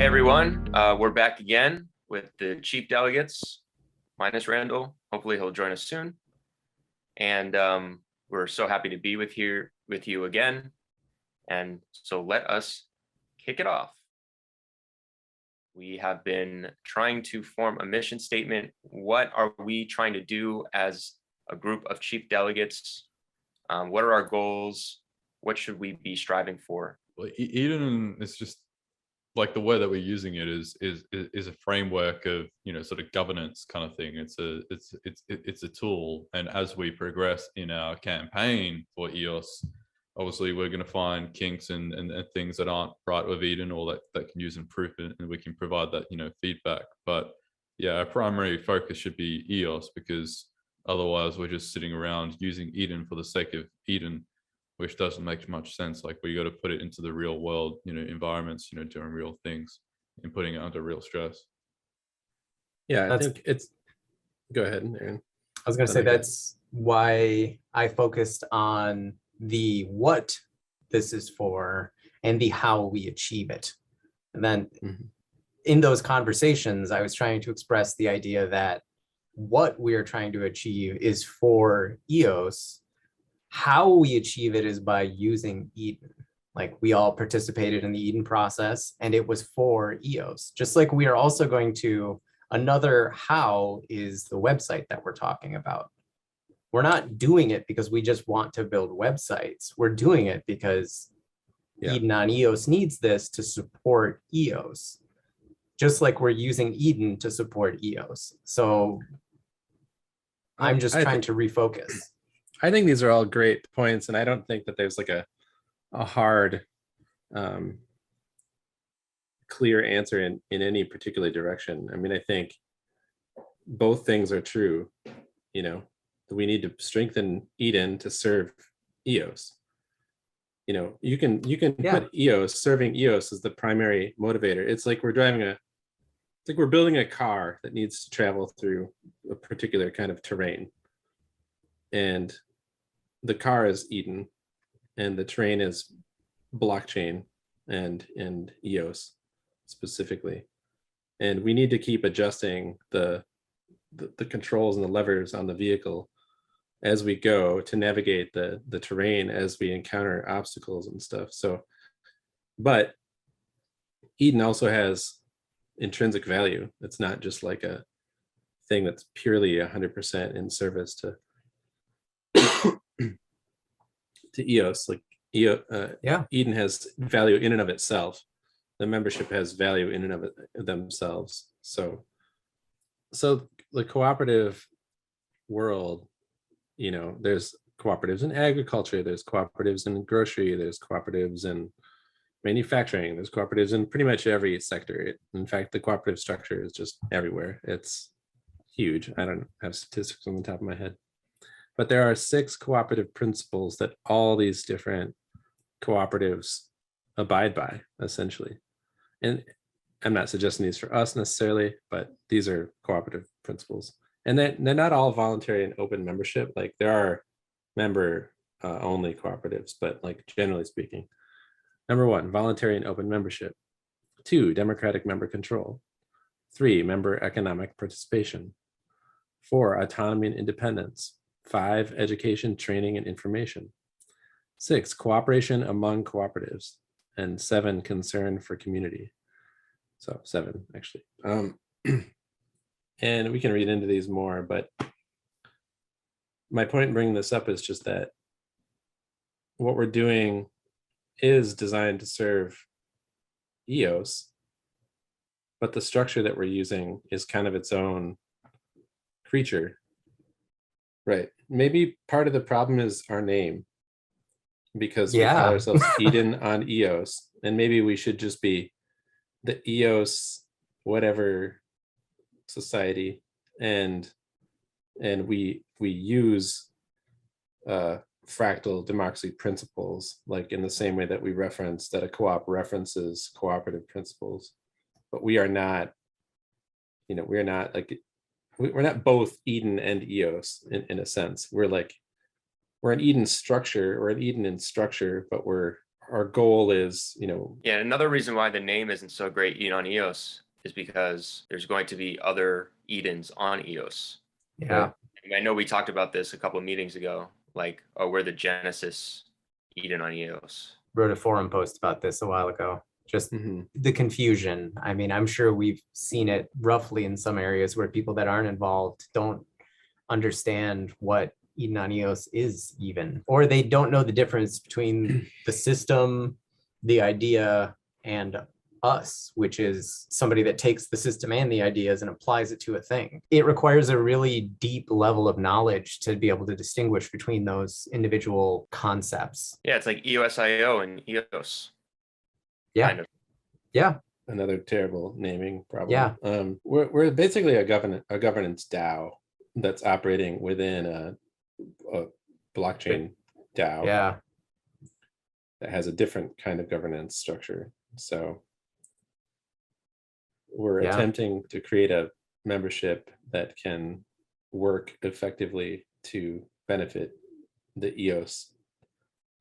Hey everyone, we're back again with the Chief Delegates, minus Randall. Hopefully he'll join us soon. And we're so happy to be with you again. And so let us kick it off. We have been trying to form a mission statement. What are we trying to do as a group of Chief Delegates? What are our goals? What should we be striving for? Well, Eden is just like the way that we're using it is a framework of, you know, sort of governance kind of thing. It's a tool, and as we progress in our campaign for EOS, obviously we're going to find kinks and things that aren't right with Eden, or that can use improvement, and we can provide that, you know, feedback. But yeah, our primary focus should be EOS, because otherwise we're just sitting around using Eden for the sake of Eden, which doesn't make much sense. Like, we got to put it into the real world, you know, environments, you know, doing real things and putting it under real stress. Yeah, I think it's, go ahead, Aaron. I was going to say that's why I focused on the what this is for and the how we achieve it. And then in those conversations, I was trying to express the idea that what we are trying to achieve is for EOS. How we achieve it is by using Eden. Like, we all participated in the Eden process and it was for EOS. Just like we are also going to, another how is the website that we're talking about. We're not doing it because we just want to build websites. We're doing it because Eden on EOS needs this to support EOS. Just like we're using Eden to support EOS. So I'm just trying to refocus. I think these are all great points, and I don't think that there's like a hard, clear answer in any particular direction. I mean, I think both things are true. You know, we need to strengthen Eden to serve EOS. You know, you can put EOS, serving EOS as the primary motivator. It's like we're building a car that needs to travel through a particular kind of terrain, and the car is Eden, and the terrain is blockchain and EOS specifically. And we need to keep adjusting the controls and the levers on the vehicle as we go to navigate the terrain as we encounter obstacles and stuff. So, but Eden also has intrinsic value. It's not just like a thing that's purely 100% in service to EOS. Like Eden has value in and of itself. The membership has value in and of themselves. So the cooperative world, you know, there's cooperatives in agriculture, there's cooperatives in grocery, there's cooperatives in manufacturing, there's cooperatives in pretty much every sector. In fact, the cooperative structure is just everywhere. It's huge. I don't have statistics on the top of my head. But there are 6 cooperative principles that all these different cooperatives abide by, essentially. And I'm not suggesting these for us necessarily, but these are cooperative principles. And they're not all voluntary and open membership. Like, there are member only cooperatives, but like, generally speaking, number 1, voluntary and open membership. 2, democratic member control. 3, member economic participation. 4, autonomy and independence. 5, education, training, and information. 6, cooperation among cooperatives. And 7, concern for community. So 7, actually. And we can read into these more, but my point in bringing this up is just that what we're doing is designed to serve EOS, but the structure that we're using is kind of its own creature. Right. Maybe part of the problem is our name, because we call ourselves Eden on EOS, and maybe we should just be the EOS whatever society, and we use fractal democracy principles, like in the same way that we reference that a co-op references cooperative principles. But we are not, you know, we're not like, we're not both Eden and EOS in a sense. We're an Eden structure, or an Eden in structure, but we're our goal is, Yeah, another reason why the name isn't so great, Eden on EOS, is because there's going to be other Edens on EOS. Yeah. I know we talked about this a couple of meetings ago, like, oh, we're the Genesis Eden on EOS. Wrote a forum post about this a while ago. Just the confusion. I mean, I'm sure we've seen it roughly in some areas where people that aren't involved don't understand what Eden on EOS is even, or they don't know the difference between the system, the idea, and us, which is somebody that takes the system and the ideas and applies it to a thing. It requires a really deep level of knowledge to be able to distinguish between those individual concepts. Yeah, it's like EOSIO and EOS. Yeah. Kind of. Yeah. Another terrible naming problem. Yeah. We're basically a governance DAO that's operating within a blockchain DAO. Yeah. That has a different kind of governance structure. So we're attempting to create a membership that can work effectively to benefit the EOS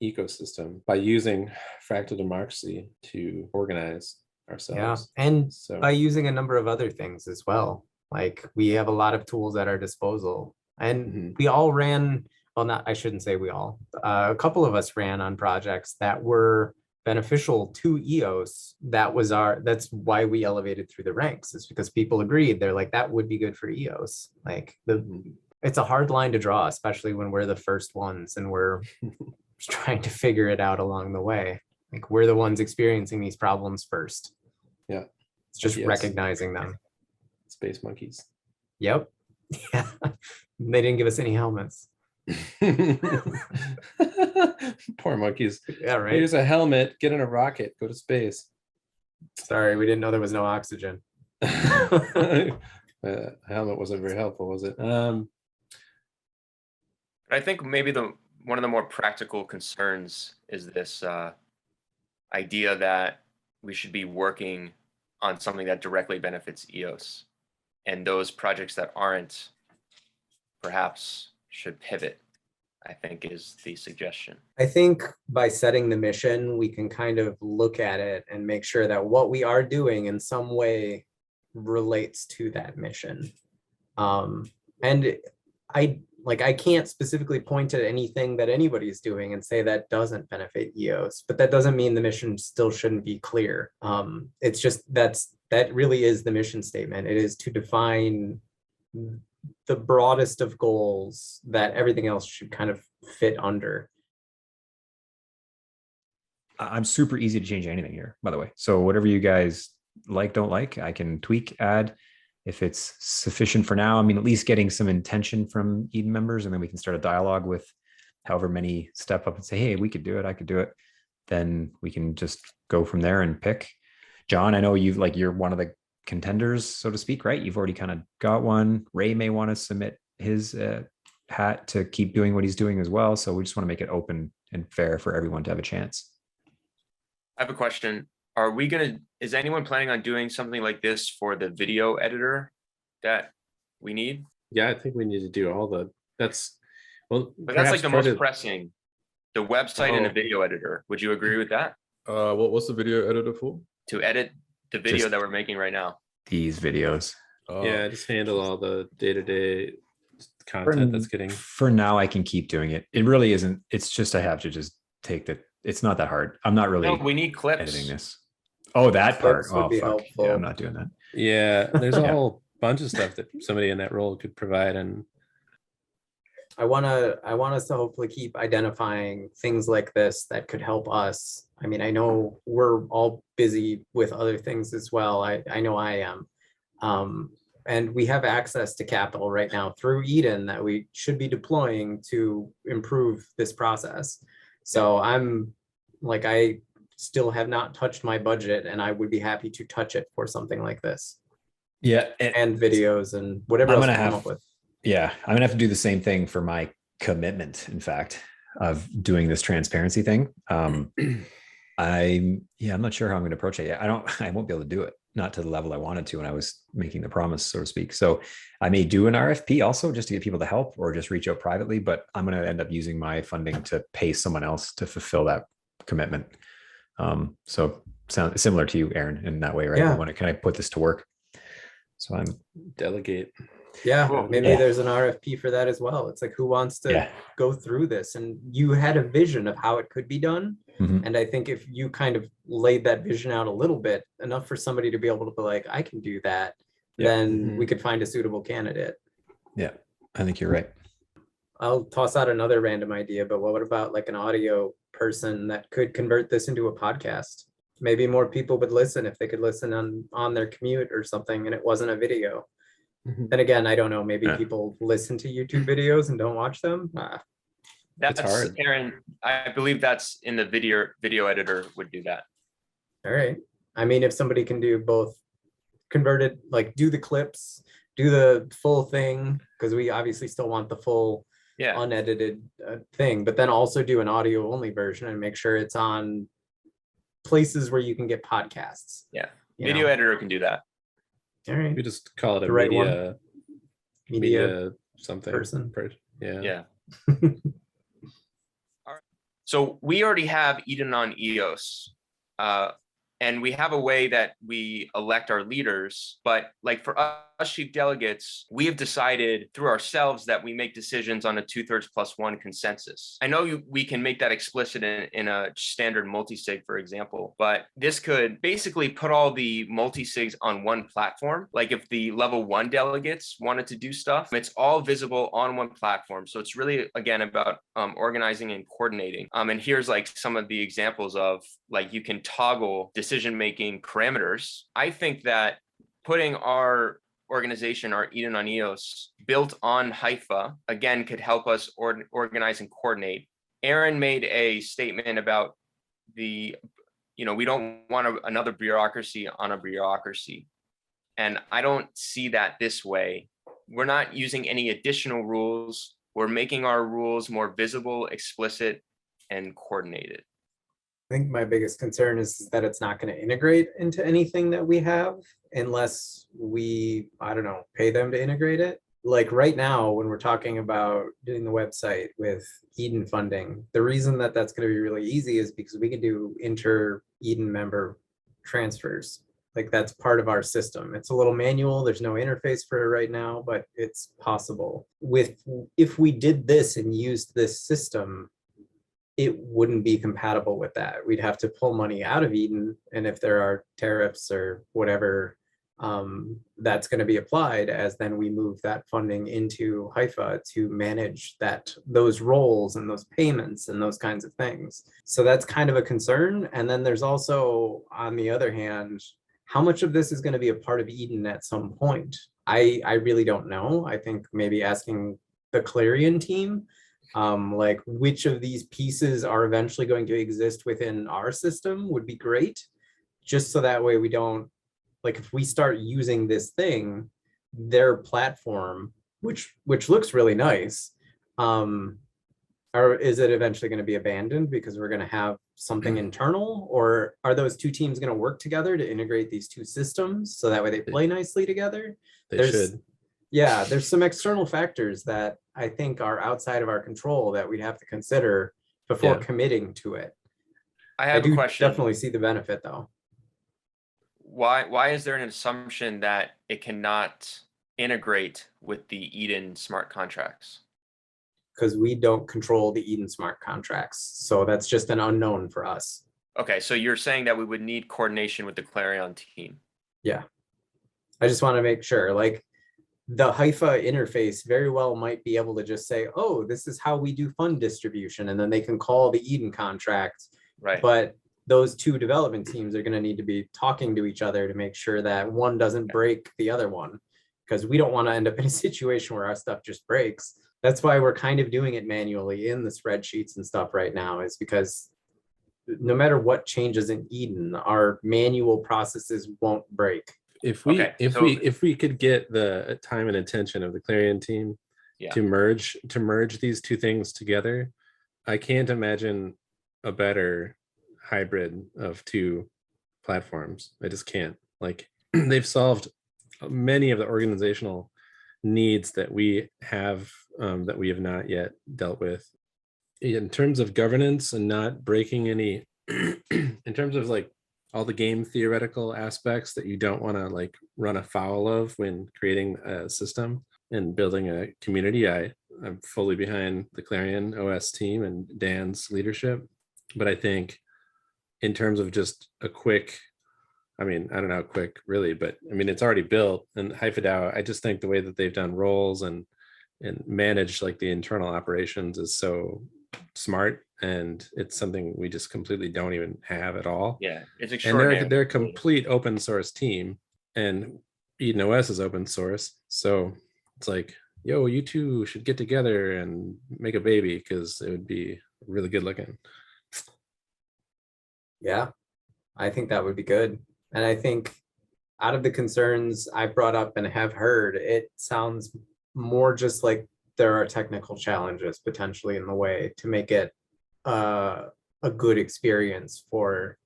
ecosystem by using Fractal Democracy to organize ourselves. Yeah, and so by using a number of other things as well. Like we have a lot of tools at our disposal, and we all ran, well, not, I shouldn't say we all, a couple of us ran on projects that were beneficial to EOS. That's why we elevated through the ranks, is because people agreed. They're like, that would be good for EOS. Like it's a hard line to draw, especially when we're the first ones and we're trying to figure it out along the way. Like we're the ones experiencing these problems first. Yeah. It's just recognizing them. Space monkeys. Yep. Yeah. They didn't give us any helmets. Poor monkeys. Yeah, right. Here's a helmet, get in a rocket, go to space. Sorry, we didn't know there was no oxygen. Helmet wasn't very helpful, was it? I think maybe one of the more practical concerns is this idea that we should be working on something that directly benefits EOS, and those projects that aren't perhaps should pivot, I think is the suggestion. I think by setting the mission, we can kind of look at it and make sure that what we are doing in some way relates to that mission. And I can't specifically point at anything that anybody's doing and say that doesn't benefit EOS, but that doesn't mean the mission still shouldn't be clear. It's just that really is the mission statement. It is to define the broadest of goals that everything else should kind of fit under. I'm super easy to change anything here, by the way. So whatever you guys don't like, I can tweak, add. If it's sufficient for now, I mean, at least getting some intention from Eden members, and then we can start a dialogue with however many step up and say, hey, we could do it, I could do it. Then we can just go from there and pick. John, I know you're one of the contenders, so to speak, right? You've already kind of got one. Ray may want to submit his hat to keep doing what he's doing as well. So we just want to make it open and fair for everyone to have a chance. I have a question. Is anyone planning on doing something like this for the video editor that we need? Yeah, I think we need to do that's like the most pressing, the website and the video editor. Would you agree with that? What's the video editor for? To edit the video that we're making right now. These videos. Yeah, just handle all the day-to-day content that's getting. For now, I can keep doing it. It really isn't. It's just I have to just take it's not that hard. I'm not really. No, we need clips. Editing this. Oh, that part. Oh, fuck. Helpful. Yeah, I'm not doing that. Yeah, there's a whole bunch of stuff that somebody in that role could provide, and I want us to hopefully keep identifying things like this that could help us. I mean, I know we're all busy with other things as well. I know I am. And we have access to capital right now through Eden that we should be deploying to improve this process. So I still have not touched my budget, and I would be happy to touch it for something like this. Yeah. And videos and whatever else we come up with. Yeah, I'm gonna have to do the same thing for my commitment, in fact, of doing this transparency thing. I'm not sure how I'm going to approach it yet. I won't be able to do it, not to the level I wanted to when I was making the promise, so to speak. So I may do an RFP also just to get people to help, or just reach out privately, but I'm going to end up using my funding to pay someone else to fulfill that commitment. So sound similar to you, Aaron, in that way, right? Yeah. We want to kind of put this to work. So I'm Delegate. Yeah, Cool. maybe Yeah. there's an RFP for that as well. It's like, who wants to Yeah. go through this? And you had a vision of how it could be done. Mhm. And I think if you kind of laid that vision out a little bit, enough for somebody to be able to be like, I can do that, Yeah. then Mhm. we could find a suitable candidate. Yeah, I think you're right. I'll toss out another random idea, but what about like an audio person that could convert this into a podcast? Maybe more people would listen if they could listen on their commute or something and it wasn't a video. Mhm. Then again, I don't know, maybe Yeah. people listen to YouTube videos and don't watch them. That's hard. Aaron. I believe that's in the video editor would do that. All right. I mean, if somebody can do both, convert it, like do the clips, do the full thing, because we obviously still want the full Yeah. unedited thing, but then also do an audio only version and make sure it's on places where you can get podcasts. Yeah. you Video know? editor can do that. All right. We just call it a The right one. media, Media something. person. Yeah. Yeah. All right. So we already have Eden on EOS. And we have a way that we elect our leaders, but like for us chief delegates, we have decided through ourselves that we make decisions on a 2/3+1 consensus. I know we can make that explicit in a standard multi-sig, for example, but this could basically put all the multi-sigs on one platform. Like if the level 1 delegates wanted to do stuff, it's all visible on one platform. So it's really, again, about organizing and coordinating. And here's like some of the examples of like you can toggle decision-making parameters. I think that putting our organization, our Eden on EOS, built on Haifa, again, could help us organize and coordinate. Aaron made a statement about we don't want another bureaucracy on a bureaucracy. And I don't see that this way. We're not using any additional rules. We're making our rules more visible, explicit, and coordinated. I think my biggest concern is that it's not going to integrate into anything that we have unless we, I don't know, pay them to integrate it. Like right now, when we're talking about doing the website with Eden funding, the reason that that's going to be really easy is because we can do inter-Eden member transfers. Like that's part of our system. It's a little manual. There's no interface for it right now, but it's possible. If we did this and used this system, it wouldn't be compatible with that. We'd have to pull money out of Eden. And if there are tariffs or whatever, that's going to be applied as then we move that funding into Haifa to manage those roles and those payments and those kinds of things. So that's kind of a concern. And then there's also, on the other hand, how much of this is going to be a part of Eden at some point? I really don't know. I think maybe asking the Clarion team, like which of these pieces are eventually going to exist within our system would be great, just so that way we don't, like if we start using this thing, their platform, which looks really nice, or is it eventually going to be abandoned because we're going to have something internal, or are those two teams going to work together to integrate these two systems so that way they play nicely together? They should. Yeah, there's some external factors that I think are outside of our control that we'd have to consider before committing to it. I have a question. Definitely see the benefit though. Why is there an assumption that it cannot integrate with the Eden smart contracts? Because we don't control the Eden smart contracts. So that's just an unknown for us. Okay, so you're saying that we would need coordination with the Clarion team. Yeah. I just want to make sure, like the Haifa interface very well might be able to just say, oh, this is how we do fund distribution. And then they can call the Eden contract. Right. But those two development teams are going to need to be talking to each other to make sure that one doesn't break the other one, because we don't want to end up in a situation where our stuff just breaks. That's why we're kind of doing it manually in the spreadsheets and stuff right now, is because no matter what changes in Eden, our manual processes won't break. If we could get the time and attention of the Clarion team to merge these two things together, I can't imagine a better hybrid of two platforms. I just can't. Like they've solved many of the organizational needs that we have not yet dealt with in terms of governance and not breaking any in terms of like all the game theoretical aspects that you don't want to like run afoul of when creating a system and building a community, I'm fully behind the Clarion OS team and Dan's leadership. But I think in terms of just a quick, I mean, I don't know how quick really, but I mean, it's already built. And HiFiDAO, I just think the way that they've done roles and managed like the internal operations is so smart, and it's something we just completely don't even have at all. Yeah, it's And extraordinary. they're a complete open source team, and EdenOS is open source. So it's like, yo, you two should get together and make a baby, because it would be really good looking. Yeah, I think that would be good. And I think out of the concerns I brought up and have heard, it sounds more just like there are technical challenges potentially in the way to make it a good experience for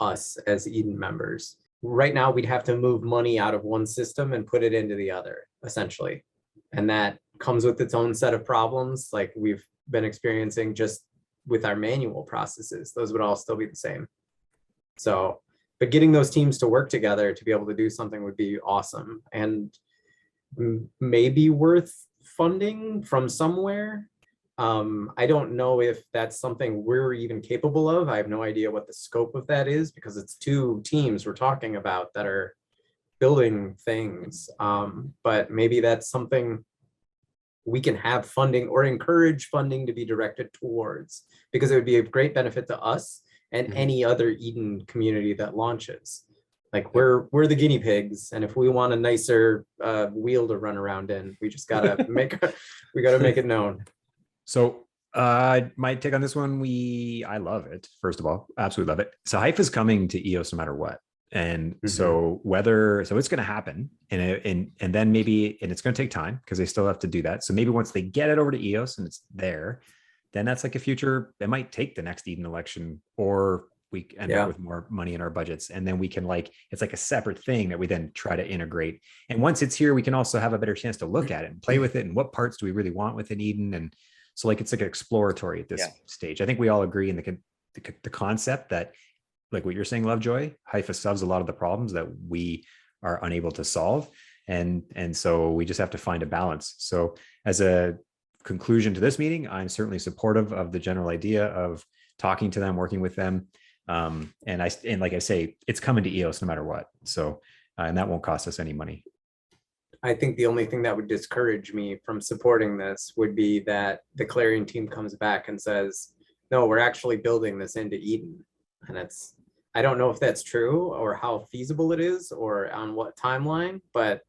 us as Eden members. Right now, we'd have to move money out of one system and put it into the other, essentially. And that comes with its own set of problems, like we've been experiencing just with our manual processes. Those would all still be the same. So, but getting those teams to work together to be able to do something would be awesome, and maybe worth funding from somewhere. I don't know if that's something we're even capable of. I have no idea what the scope of that is, because it's two teams we're talking about that are building things. But maybe that's something we can have funding or encourage funding to be directed towards, because it would be a great benefit to us and any other Eden community that launches. Like we're the guinea pigs, and if we want a nicer wheel to run around in, we just gotta make it known. So my take on this one, I love it. First of all, absolutely love it. So Hive is coming to EOS no matter what. And so it's going to happen, and then maybe, and it's going to take time because they still have to do that. So maybe once they get it over to EOS and it's there, then that's like a future, it might take the next Eden election, or we end up with more money in our budgets. And then we can it's like a separate thing that we then try to integrate. And once it's here, we can also have a better chance to look at it and play with it. And what parts do we really want within Eden? And so it's like exploratory at this stage. I think we all agree in the concept that, like what you're saying, Lovejoy, Hive solves a lot of the problems that we are unable to solve. And so we just have to find a balance. So as a conclusion to this meeting, I'm certainly supportive of the general idea of talking to them, working with them. And like I say, it's coming to EOS no matter what. So, and that won't cost us any money. I think the only thing that would discourage me from supporting this would be that the Clarion team comes back and says, no, we're actually building this into Eden. And I don't know if that's true or how feasible it is or on what timeline, but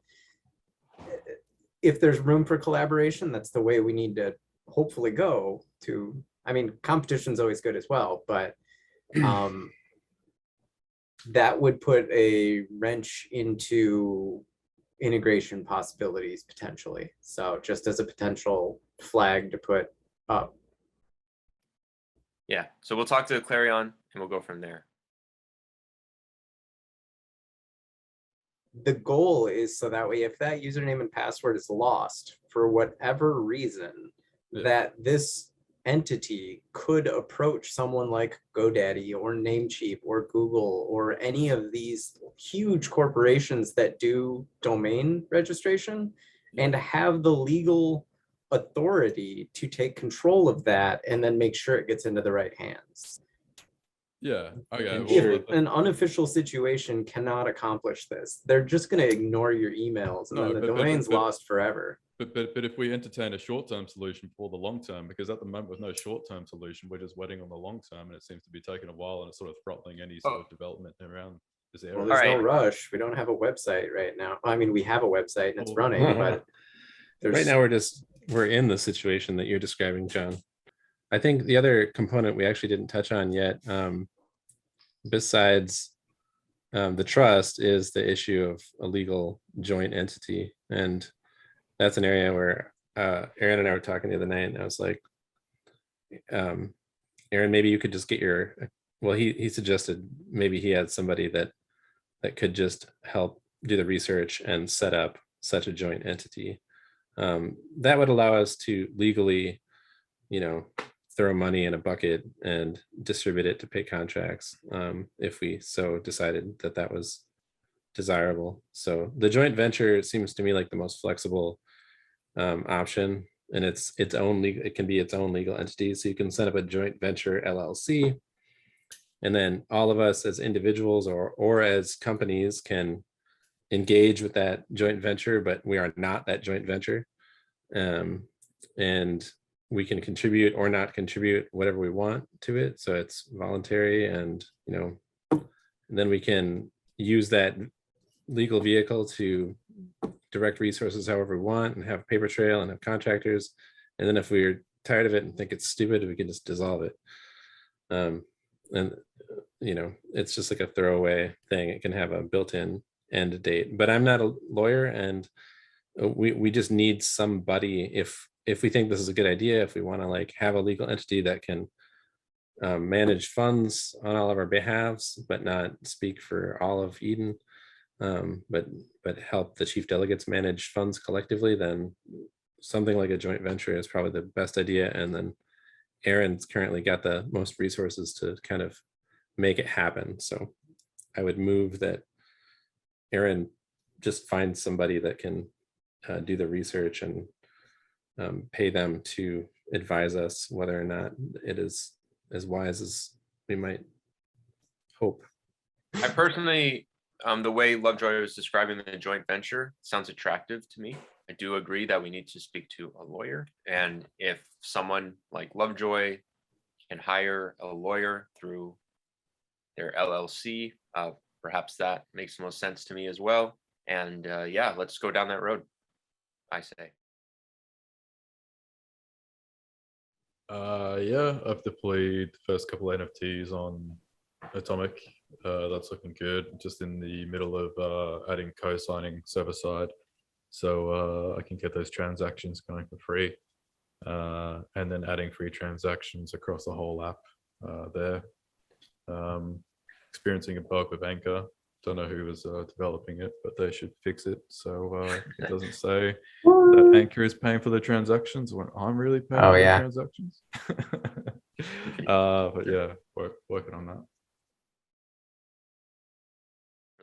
if there's room for collaboration, that's the way we need to hopefully go to. I mean, competition is always good as well, but that would put a wrench into integration possibilities potentially. So just as a potential flag to put up. Yeah, so we'll talk to Clarion and we'll go from there. The goal is so that way, if that username and password is lost for whatever reason, that this entity could approach someone like GoDaddy or Namecheap or Google or any of these huge corporations that do domain registration and have the legal authority to take control of that and then make sure it gets into the right hands. Yeah. Okay. If an unofficial situation cannot accomplish this, they're just going to ignore your emails, and then the domain's lost forever. But if we entertain a short-term solution for the long-term, because at the moment with no short-term solution, we're just waiting on the long-term, and it seems to be taking a while, and it's sort of throttling any sort of development around this area. Well, there's no rush. We don't have a website right now. I mean, we have a website and it's running, but right now we're in the situation that you're describing, John. I think the other component we actually didn't touch on yet, besides the trust, is the issue of a legal joint entity. And that's an area where Aaron and I were talking the other night, and I was like, Aaron, maybe you could just get he suggested maybe he had somebody that could just help do the research and set up such a joint entity. That would allow us to legally, throw money in a bucket and distribute it to pay contracts if we so decided that that was desirable. So the joint venture seems to me like the most flexible option, and it can be its own legal entity. So you can set up a joint venture LLC, and then all of us as individuals or as companies can engage with that joint venture, but we are not that joint venture. And we can contribute or not contribute whatever we want to it. So it's voluntary, and then we can use that legal vehicle to direct resources however we want and have a paper trail and have contractors. And then if we're tired of it and think it's stupid, we can just dissolve it. And it's just like a throwaway thing. It can have a built-in end date, but I'm not a lawyer, and we just need somebody if we think this is a good idea, if we want to like have a legal entity that can manage funds on all of our behalves, but not speak for all of Eden, but help the chief delegates manage funds collectively, then something like a joint venture is probably the best idea. And then Aaron's currently got the most resources to kind of make it happen. So I would move that Aaron just find somebody that can do the research and pay them to advise us whether or not it is as wise as we might hope. I personally, the way Lovejoy was describing the joint venture sounds attractive to me. I do agree that we need to speak to a lawyer. And if someone like Lovejoy can hire a lawyer through their LLC, perhaps that makes the most sense to me as well. And yeah, let's go down that road, I say. Yeah, I've deployed the first couple of NFTs on Atomic. That's looking good. Just in the middle of adding co-signing server side, so I can get those transactions going for free, and then adding free transactions across the whole app there. Experiencing a bug with Anchor. Don't know who was developing it, but they should fix it so it doesn't say that Anchor is paying for the transactions when I'm really paying for the transactions. But yeah, working on that.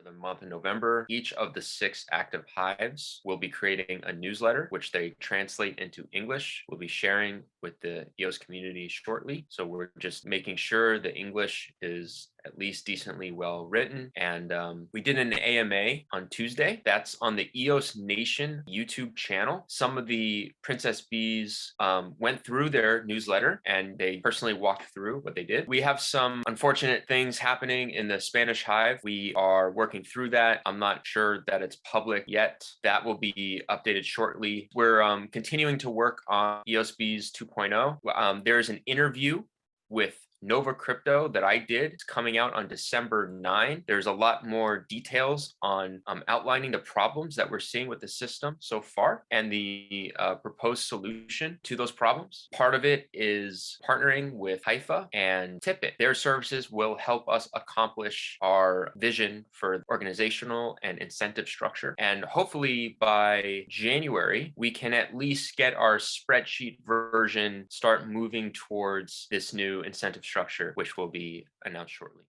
The month of November, each of the 6 active hives will be creating a newsletter, which they translate into English. We'll be sharing with the EOS community shortly. So we're just making sure the English is at least decently well written. And we did an AMA on Tuesday. That's on the EOS Nation YouTube channel. Some of the Princess Bees went through their newsletter and they personally walked through what they did. We have some unfortunate things happening in the Spanish hive. We are working through that. I'm not sure that it's public yet. That will be updated shortly. We're continuing to work on EOS Bees 2.0. There's an interview with Nova Crypto that I did. It's coming out on December 9. There's a lot more details on outlining the problems that we're seeing with the system so far and the proposed solution to those problems. Part of it is partnering with Hive and Tippet. Their services will help us accomplish our vision for organizational and incentive structure. And hopefully by January, we can at least get our spreadsheet version start moving towards this new incentive structure, which will be announced shortly.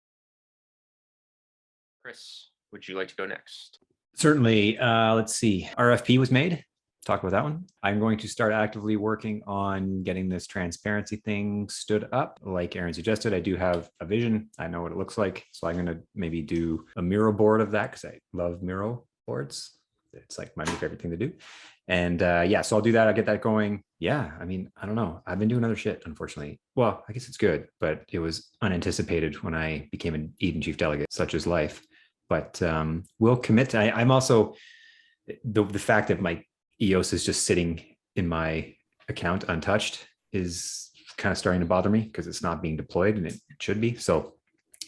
Chris, would you like to go next? Certainly. Let's see. RFP was made. Talk about that one. I'm going to start actively working on getting this transparency thing stood up. Like Aaron suggested, I do have a vision. I know what it looks like. So I'm going to maybe do a mural board of that because I love mural boards. It's like my new favorite thing to do. And yeah, so I'll do that. I'll get that going. Yeah, I mean, I don't know. I've been doing other shit, unfortunately. Well, I guess it's good, but it was unanticipated when I became an Eden Chief Delegate, such is life. But we'll commit to, I'm also, the fact that my EOS is just sitting in my account untouched is kind of starting to bother me because it's not being deployed and it should be. So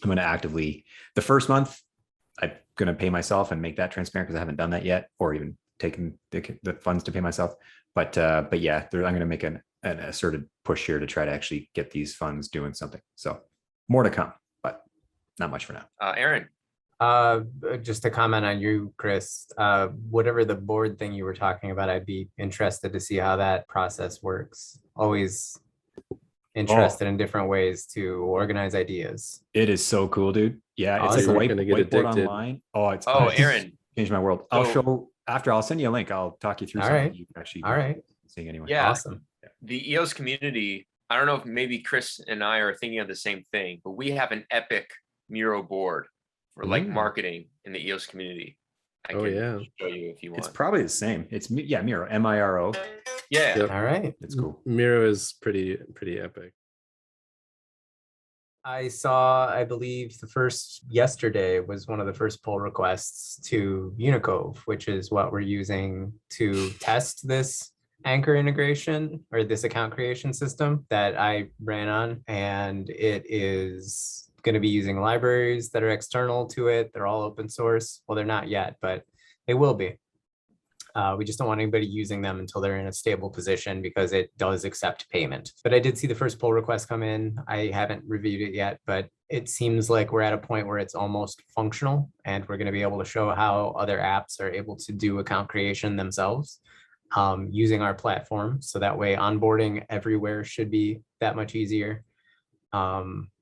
I'm going to actively, the first month, I'm going to pay myself and make that transparent because I haven't done that yet, or even taken the funds to pay myself. But yeah, I'm going to make an asserted push here to try to actually get these funds doing something. So more to come, but not much for now. Aaron. Just to comment on you, Chris, whatever the board thing you were talking about, I'd be interested to see how that process works. Always interested in different ways to organize ideas. It is so cool, dude. Yeah, it's like a You're white, gonna get whiteboard addicted. online. Oh, It's Aaron. changed my world. I'll So- I'll send you a link. I'll talk you through All something right. you can actually All right. seeing anyway. Yeah. Awesome. The EOS community, I don't know if maybe Chris and I are thinking of the same thing, but we have an epic Miro board for like Mm. marketing in the EOS community. I Oh, can yeah. show you if you want. It's probably the same. It's Miro, Miro. Yeah. Yep. All right. It's cool. Miro is pretty epic. I saw, I believe the first yesterday was one of the first pull requests to Unicove, which is what we're using to test this Anchor integration or this account creation system that I ran on. And it is going to be using libraries that are external to it. They're all open source. Well, they're not yet, but they will be. We just don't want anybody using them until they're in a stable position because it does accept payment. But I did see the first pull request come in. I haven't reviewed it yet, but it seems like we're at a point where it's almost functional and we're going to be able to show how other apps are able to do account creation themselves using our platform. So that way onboarding everywhere should be that much easier.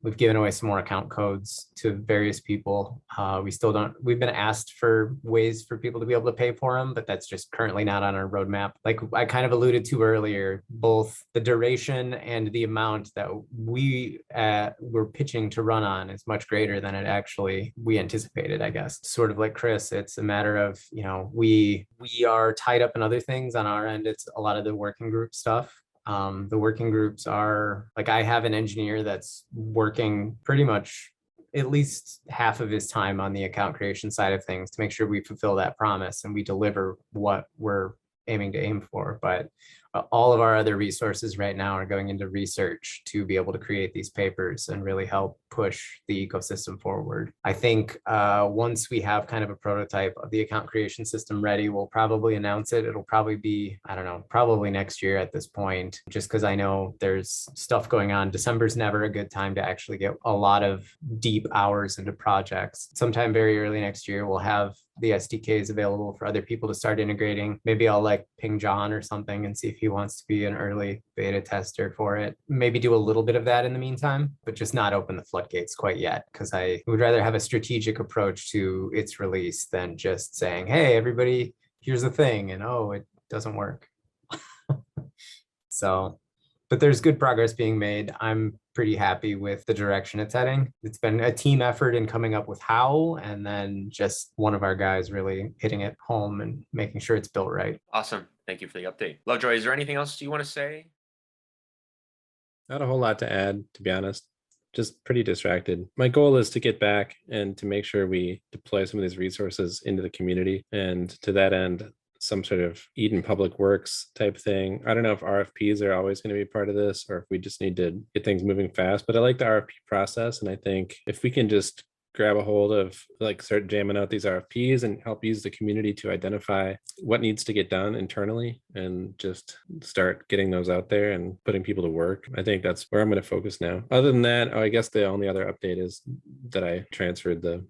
We've given away some more account codes to various people. We've been asked for ways for people to be able to pay for them, but that's just currently not on our roadmap. Like I kind of alluded to earlier, both the duration and the amount that we were pitching to run on is much greater than it actually we anticipated, I guess. Sort of like Chris, it's a matter of, we are tied up in other things on our end. It's a lot of the working group stuff. The working groups are like, I have an engineer that's working pretty much at least half of his time on the account creation side of things to make sure we fulfill that promise and we deliver what we're aiming to aim for. But all of our other resources right now are going into research to be able to create these papers and really help push the ecosystem forward. I think once we have kind of a prototype of the account creation system ready, we'll probably announce it. It'll probably be, I don't know, probably next year at this point, just because I know there's stuff going on. December's never a good time to actually get a lot of deep hours into projects. Sometime very early next year, we'll have the SDKs available for other people to start integrating. Maybe I'll like ping John or something and see if he wants to be an early beta tester for it. Maybe do a little bit of that in the meantime, but just not open the floodgates quite yet, because I would rather have a strategic approach to its release than just saying, hey, everybody, here's the thing, and oh, it doesn't work. So, but there's good progress being made. I'm pretty happy with the direction it's heading. It's been a team effort in coming up with how, and then just one of our guys really hitting it home and making sure it's built right. Awesome. Thank you for the update. Lovejoy, is there anything else you want to say? Not a whole lot to add, to be honest. Just pretty distracted. My goal is to get back and to make sure we deploy some of these resources into the community. And to that end, some sort of Eden Public Works type thing. I don't know if RFPs are always going to be part of this or if we just need to get things moving fast, but I like the RFP process. And I think if we can just grab a hold of, like, start jamming out these RFPs and help use the community to identify what needs to get done internally and just start getting those out there and putting people to work. I think that's where I'm going to focus now. Other than that, I guess the only other update is that I transferred the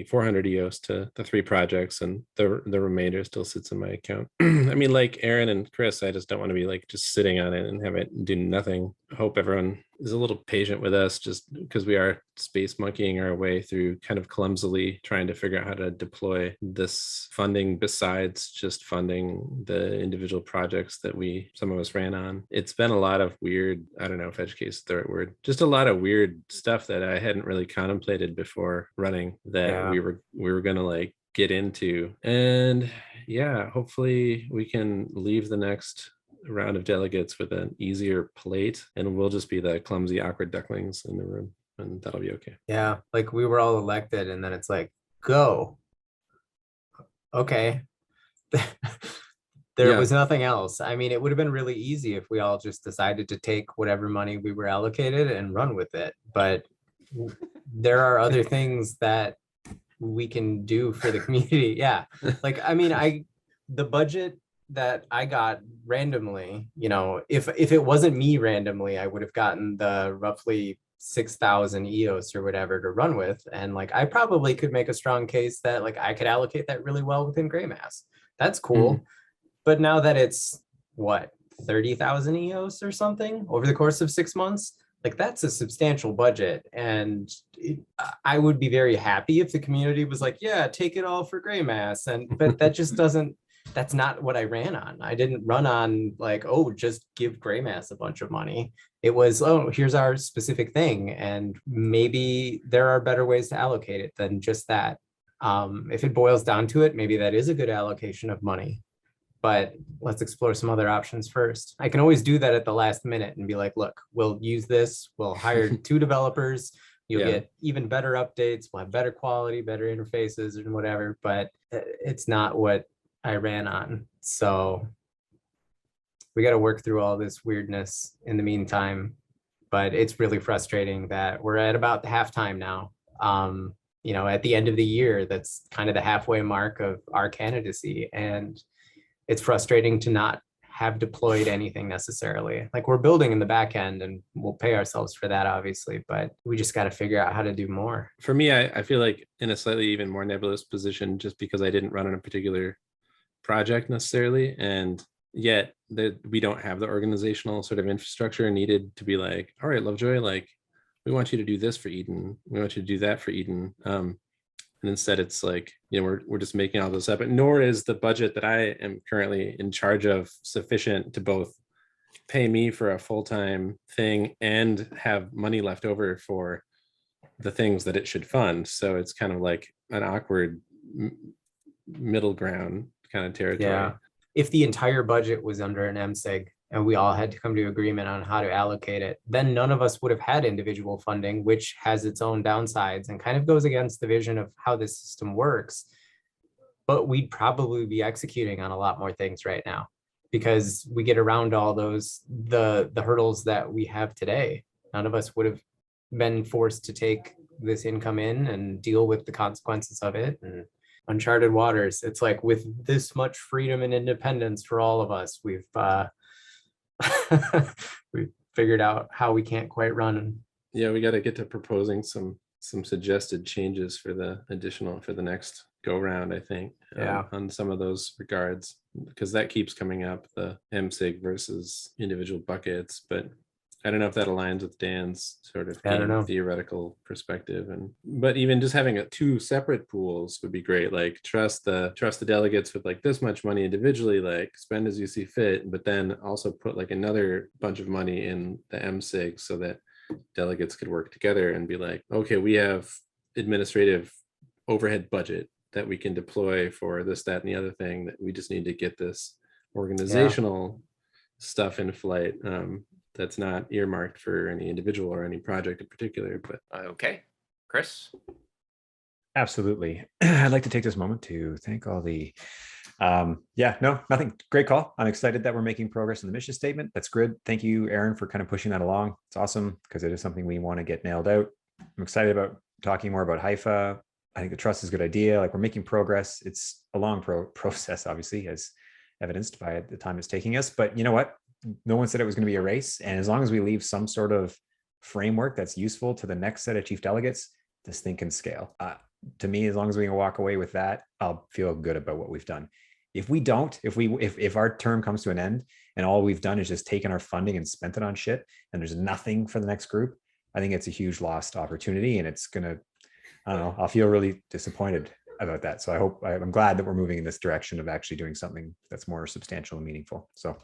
400 EOS to the 3 projects, and the remainder still sits in my account. I mean, like Aaron and Chris, I just don't want to be like just sitting on it and have it do nothing. I hope everyone is a little patient with us, just because we are space monkeying our way through kind of clumsily trying to figure out how to deploy this funding besides just funding the individual projects that some of us ran on. It's been a lot of weird, I don't know if educate is the right word, just a lot of weird stuff that I hadn't really contemplated before running that we were gonna like get into. And yeah, hopefully we can leave the next round of delegates with an easier plate, and we'll just be the clumsy, awkward ducklings in the room, and that'll be okay. Yeah, like we were all elected, and then it's like, go. Okay. There was nothing else. I mean, it would have been really easy if we all just decided to take whatever money we were allocated and run with it. But there are other things that we can do for the community. Yeah. Like, I mean, the budget that I got randomly, if it wasn't me randomly, I would have gotten the roughly 6,000 EOS or whatever to run with. And like, I probably could make a strong case that like I could allocate that really well within Gray Mass. That's cool. But now that it's what, 30,000 EOS or something over the course of 6 months. Like that's a substantial budget. And I would be very happy if the community was like, yeah, take it all for gray mass. But that just doesn't, that's not what I ran on. I didn't run on like, oh, just give gray mass a bunch of money. It was, oh, here's our specific thing. And maybe there are better ways to allocate it than just that. If it boils down to it, maybe that is a good allocation of money. But let's explore some other options first. I can always do that at the last minute and be like, look, we'll use this. We'll hire 2 developers. You'll get even better updates. We'll have better quality, better interfaces and whatever. But it's not what I ran on. So we got to work through all this weirdness in the meantime. But it's really frustrating that we're at about halftime now. You know, at the end of the year, that's kind of the halfway mark of our candidacy. And it's frustrating to not have deployed anything necessarily. Like we're building in the back end and we'll pay ourselves for that, obviously, but we just got to figure out how to do more. For me, I feel like in a slightly even more nebulous position just because I didn't run on a particular project necessarily. And yet that we don't have the organizational sort of infrastructure needed to be like, all right, Lovejoy, like we want you to do this for Eden. We want you to do that for Eden. And instead it's like, you know, we're just making all this up, but nor is the budget that I am currently in charge of sufficient to both pay me for a full-time thing and have money left over for the things that it should fund. So it's kind of like an awkward middle ground kind of territory. Yeah. If the entire budget was under an MSIG and we all had to come to agreement on how to allocate it, then none of us would have had individual funding, which has its own downsides and kind of goes against the vision of how this system works. But we'd probably be executing on a lot more things right now because we get around all those, the hurdles that we have today. None of us would have been forced to take this income in and deal with the consequences of it. And uncharted waters. It's like with this much freedom and independence for all of us, we've we've figured out how we can't quite run. Yeah, we got to get to proposing some suggested changes for the next go round, I think. On some of those regards, because that keeps coming up, the MSIG versus individual buckets, but I don't know if that aligns with Dan's sort of theoretical perspective. But even just having 2 separate pools would be great. Like trust the delegates with like this much money individually, like spend as you see fit, but then also put like another bunch of money in the MSIG so that delegates could work together and be like, okay, we have administrative overhead budget that we can deploy for this, that, and the other thing, that we just need to get this organizational stuff in flight. That's not earmarked for any individual or any project in particular, but okay. Chris? Absolutely. I'd like to take this moment to thank all the, nothing. Great call. I'm excited that we're making progress in the mission statement. That's good. Thank you, Aaron, for kind of pushing that along. It's awesome because it is something we want to get nailed out. I'm excited about talking more about HIFA. I think the trust is a good idea. Like we're making progress. It's a long process, obviously, as evidenced by the time it's taking us. But you know what? No one said it was going to be a race. And as long as we leave some sort of framework that's useful to the next set of chief delegates, this thing can scale. To me, as long as we can walk away with that, I'll feel good about what we've done. If we don't, if our term comes to an end and all we've done is just taken our funding and spent it on shit and there's nothing for the next group, I think it's a huge lost opportunity and it's going to, I don't know, I'll feel really disappointed about that. So I'm glad that we're moving in this direction of actually doing something that's more substantial and meaningful. So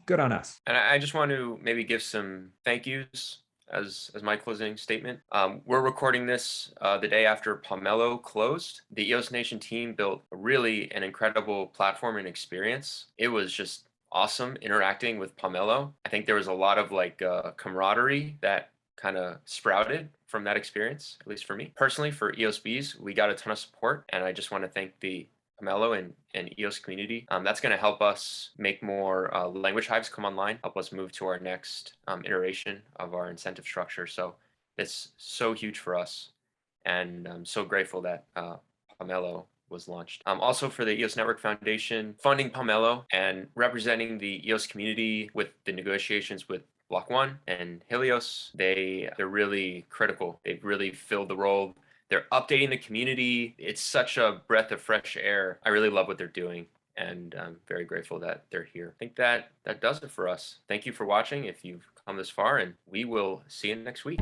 good on us. And I just want to maybe give some thank yous as my closing statement. We're recording this the day after Pomelo closed. The EOS Nation team built really an incredible platform and experience. It was just awesome interacting with Pomelo. I think there was a lot of like camaraderie that kind of sprouted from that experience, at least for me. Personally, for EOSBs, we got a ton of support, and I just want to thank the Pomelo and EOS community. That's going to help us make more language hives come online, help us move to our next iteration of our incentive structure. So it's so huge for us, and I'm so grateful that Pomelo was launched. Also for the EOS Network Foundation, funding Pomelo and representing the EOS community with the negotiations with Block 1 and Helios, they're really critical. They've really filled the role. They're updating the community. It's such a breath of fresh air. I really love what they're doing. and I'm very grateful that they're here. I think that does it for us. Thank you for watching if you've come this far, and we will see you next week.